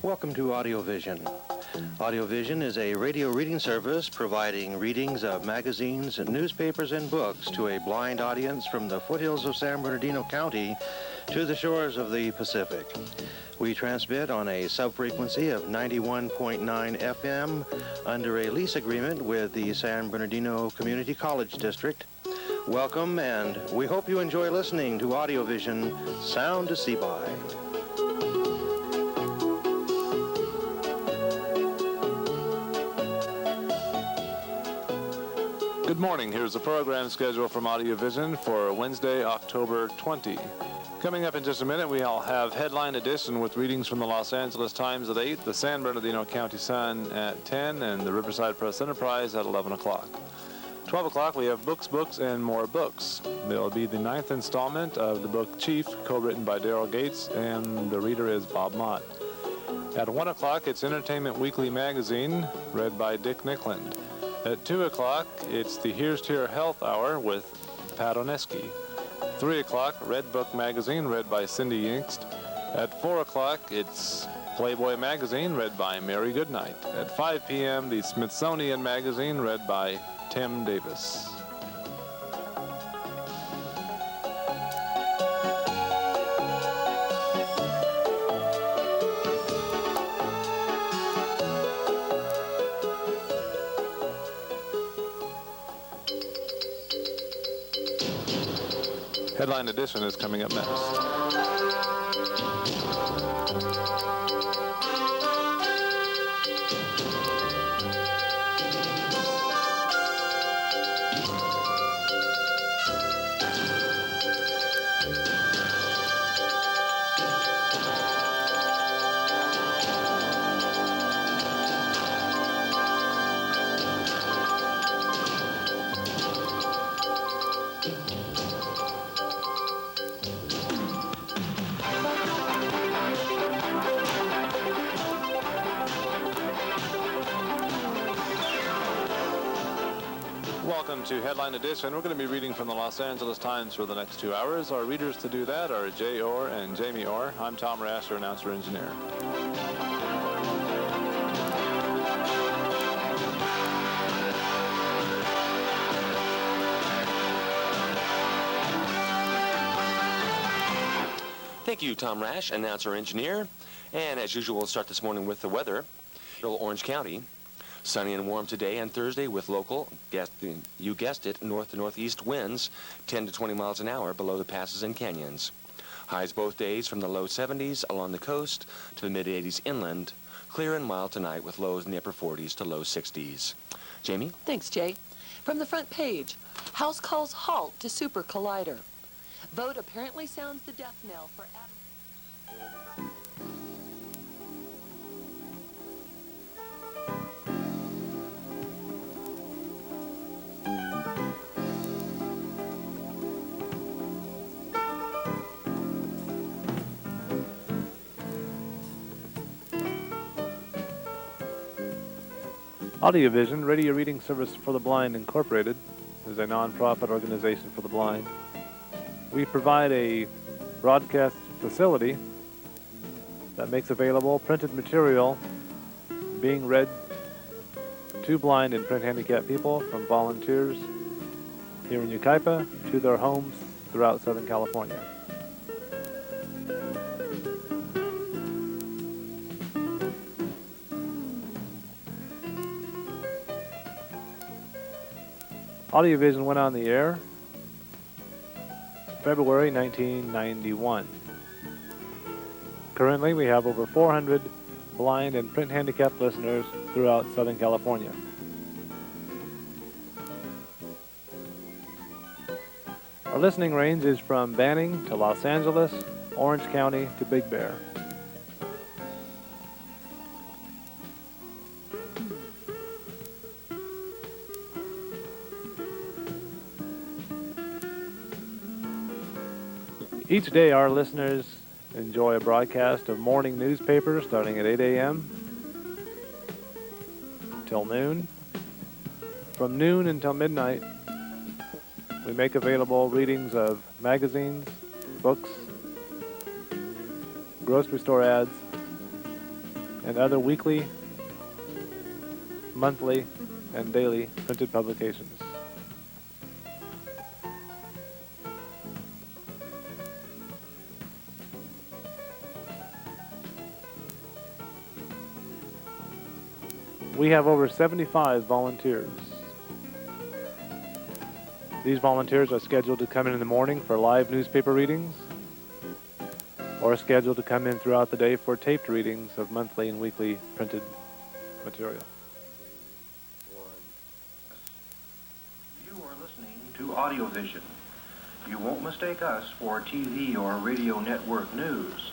Welcome to AudioVision. AudioVision is a radio reading service providing readings of magazines, newspapers, and books to a blind audience from the foothills of San Bernardino County to the shores of the Pacific. We transmit on a subfrequency of 91.9 FM under a lease agreement with the San Bernardino Community College District. Welcome, and we hope you enjoy listening to AudioVision, Sound to See By. Good morning. Here's the program schedule from AudioVision for Wednesday, October 20. Coming up in just a minute, we'll have Headline Edition with readings from the Los Angeles Times at 8, the San Bernardino County Sun at 10, and the Riverside Press Enterprise at 11 o'clock. 12 o'clock, we have Books, and More Books. There'll be the 9th installment of the book Chief, co-written by Daryl Gates, and the reader is Bob Mott. At 1 o'clock, it's Entertainment Weekly Magazine, read by Dick Nickland. At 2 o'clock, it's the Here's to Your Health Hour with Pat Oneski. 3 o'clock, Red Book Magazine, read by Cindy Yingst. At 4 o'clock, it's Playboy Magazine, read by Mary Goodnight. At 5 p.m., the Smithsonian Magazine, read by Tim Davis. Headline Edition is coming up next. Welcome to Headline Edition. We're going to be reading from the Los Angeles Times for the next 2 hours. Our readers to do that are Jay Orr and Jamie Orr. I'm Tom Rash, your announcer engineer. Thank you, Tom Rash, announcer engineer. And as usual, we'll start this morning with the weather. Orange County. Sunny and warm today and Thursday with local, you guessed it, north to northeast winds 10 to 20 miles an hour below the passes and canyons. Highs both days from the low 70s along the coast to the mid 80s inland. Clear and mild tonight with lows in the upper 40s to low 60s. Jamie? Thanks, Jay. From the front page, House calls halt to Super Collider. Vote apparently sounds the death knell for Adam. AudioVision, Radio Reading Service for the Blind Incorporated, is a non-profit organization for the blind. We provide a broadcast facility that makes available printed material being read to blind and print handicapped people from volunteers here in Yucaipa to their homes throughout Southern California. AudioVision went on the air February 1991. Currently, we have over 400 blind and print handicapped listeners throughout Southern California. Our listening range is from Banning to Los Angeles, Orange County to Big Bear. Each day, our listeners enjoy a broadcast of morning newspapers starting at 8 a.m. till noon. From noon until midnight, we make available readings of magazines, books, grocery store ads, and other weekly, monthly, and daily printed publications. We have over 75 volunteers. These volunteers are scheduled to come in the morning for live newspaper readings, or scheduled to come in throughout the day for taped readings of monthly and weekly printed material. You are listening to AudioVision. You won't mistake us for TV or radio network news.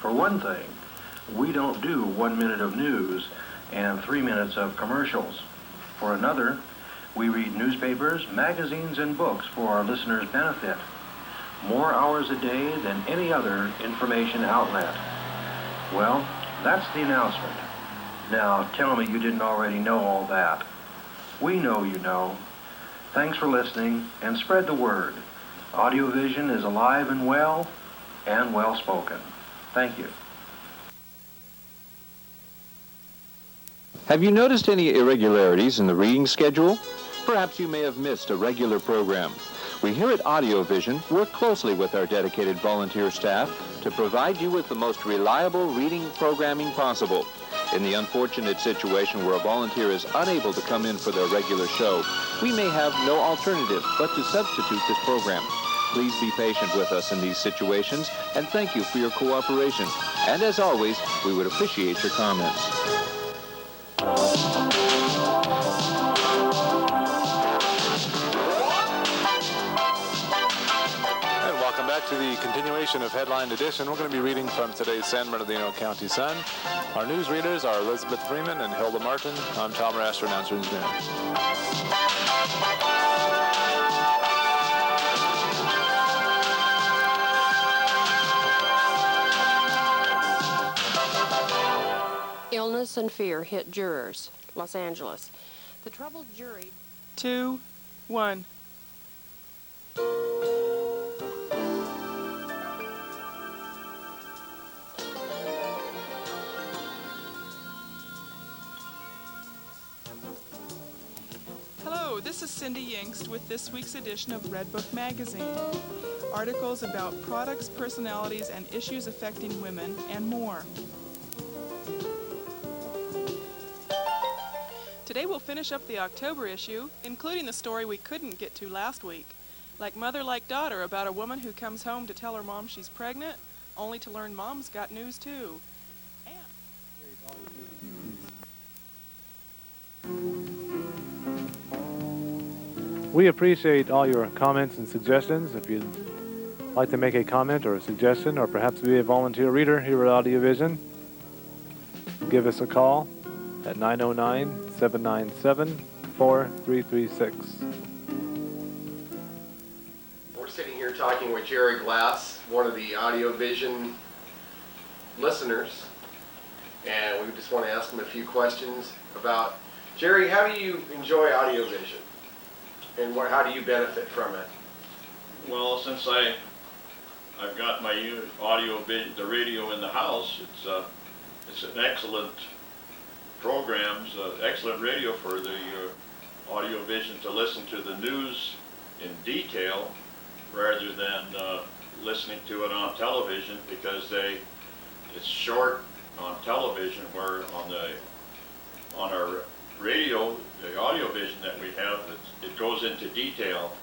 For one thing, we don't do 1 minute of news and 3 minutes of commercials. For another, we read newspapers, magazines, and books for our listeners' benefit. More hours a day than any other information outlet. Well, that's the announcement. Now, tell me you didn't already know all that. We know you know. Thanks for listening, and spread the word. AudioVision is alive and well spoken. Thank you. Have you noticed any irregularities in the reading schedule? Perhaps you may have missed a regular program. We here at AudioVision work closely with our dedicated volunteer staff to provide you with the most reliable reading programming possible. In the unfortunate situation where a volunteer is unable to come in for their regular show, we may have no alternative but to substitute this program. Please be patient with us in these situations, and thank you for your cooperation. And as always, we would appreciate your comments. And welcome back to the continuation of Headline Edition. We're going to be reading from today's San Bernardino County Sun. Our newsreaders are Elizabeth Freeman and Hilda Martin. I'm Tom Rasher, announcer engineer. Illness and fear hit jurors. Los Angeles. The troubled jury. 2, 1. Hello, this is Cindy Yingst with this week's edition of Red Book Magazine. Articles about products, personalities, and issues affecting women, and more. Today we'll finish up the October issue, including the story we couldn't get to last week. Like Mother Like Daughter, about a woman who comes home to tell her mom she's pregnant, only to learn mom's got news too. We appreciate all your comments and suggestions. If you'd like to make a comment or a suggestion, or perhaps be a volunteer reader here at AudioVision, give us a call at 909-797-4336. We're sitting here talking with Jerry Glass, one of the AudioVision listeners, and we just want to ask him a few questions about, Jerry, how do you enjoy AudioVision, and how do you benefit from it? Well, since I've got my the radio in the house, it's an excellent programs, excellent radio for the AudioVision to listen to the news in detail rather than listening to it on television, because it's short on television, where on our radio, the AudioVision that we have, it goes into detail,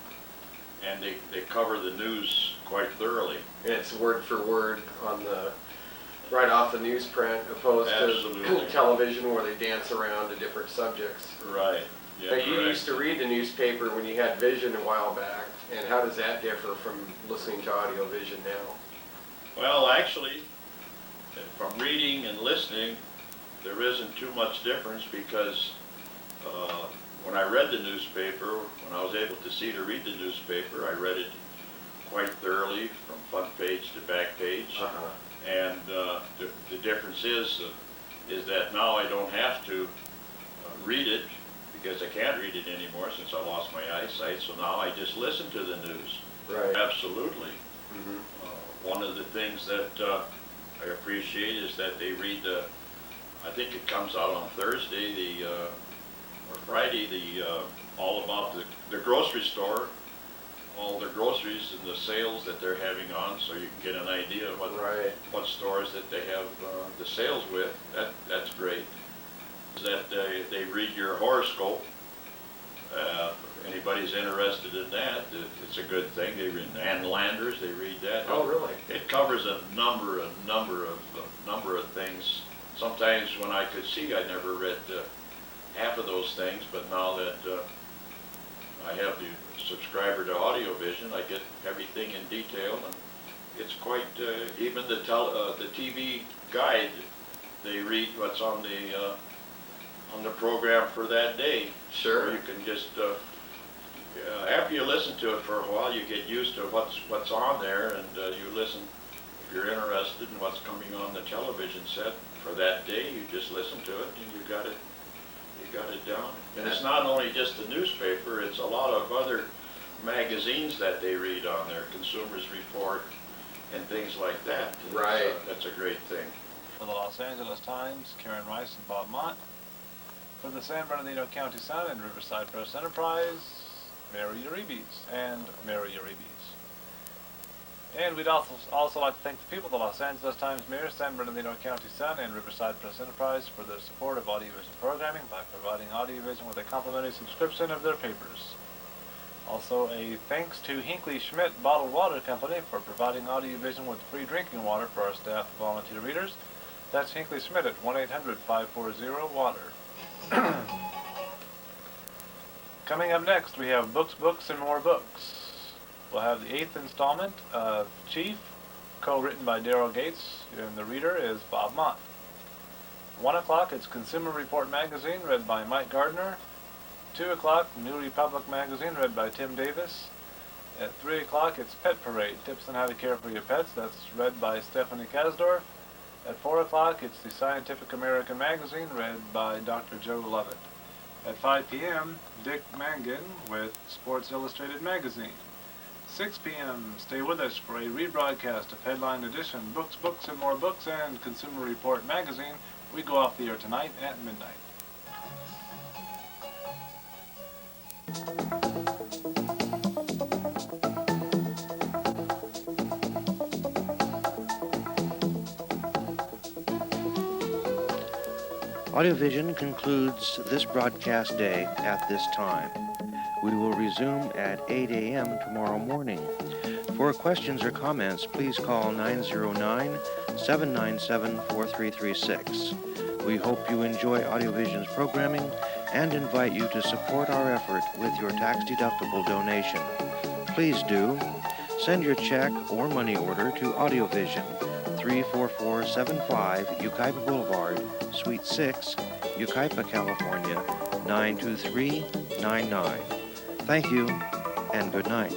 and they cover the news quite thoroughly. And it's word for word on the right off the newsprint, opposed to television where they dance around to different subjects. Right. Yeah, now, you used to read the newspaper when you had Vision a while back, and how does that differ from listening to AudioVision now? Well, actually, from reading and listening, there isn't too much difference, because when I read the newspaper, when I was able to see to read the newspaper, I read it quite thoroughly from front page to back page. And the difference is that now I don't have to read it, because I can't read it anymore since I lost my eyesight. So now I just listen to the news. Right. Absolutely. Mm-hmm. One of the things that I appreciate is that they read the I think it comes out on Thursday, or Friday, all about the grocery store, all their groceries and the sales that they're having on, so you can get an idea of what stores that they have the sales with. That's great. That they read your horoscope. Anybody's interested in that, it's a good thing. They read Ann Landers, they read that. Oh, really? It covers a number of things. Sometimes when I could see, I never read half of those things, but now that I have the subscriber to AudioVision, I get everything in detail, and it's quite, even the TV guide, they read what's on the program for that day. Sure. So you can just, after you listen to it for a while, you get used to what's on there, and you listen. If you're interested in what's coming on the television set for that day, you just listen to it, and you got it down. And it's not only just the newspaper; it's a lot of other magazines that they read on there, Consumers Report, and things like that. Right. That's a great thing. For the Los Angeles Times, Karen Rice and Bob Mott. For the San Bernardino County Sun and Riverside Press Enterprise, Mary Uribe's and Mary Uribe's. And we'd also like to thank the people of the Los Angeles Times, Mirror, San Bernardino County Sun, and Riverside Press Enterprise for their support of AudioVision programming by providing AudioVision with a complimentary subscription of their papers. Also, a thanks to Hinckley Schmidt Bottled Water Company for providing AudioVision with free drinking water for our staff and volunteer readers. That's Hinckley Schmidt at 1-800-540-WATER. Coming up next, we have Books, Books, and More Books. We'll have the 8th installment of Chief, co-written by Daryl Gates, and the reader is Bob Mott. 1 o'clock, it's Consumer Report Magazine, read by Mike Gardner. 2 o'clock, New Republic Magazine, read by Tim Davis. At 3 o'clock, it's Pet Parade, Tips on How to Care for Your Pets, that's read by Stephanie Kasdorf. At 4 o'clock, it's the Scientific American Magazine, read by Dr. Joe Lovett. At 5 p.m., Dick Mangan with Sports Illustrated Magazine. 6 p.m., stay with us for a rebroadcast of Headline Edition, Books, Books, and More Books, and Consumer Report Magazine. We go off the air tonight at midnight. AudioVision concludes this broadcast day at this time. We will resume at 8 a.m. tomorrow morning. For questions or comments, please call 909-797-4336. We hope you enjoy AudioVision's programming and invite you to support our effort with your tax-deductible donation. Please do. Send your check or money order to AudioVision, 34475 Yucaipa Boulevard, Suite 6, Yucaipa, California, 92399. Thank you, and good night.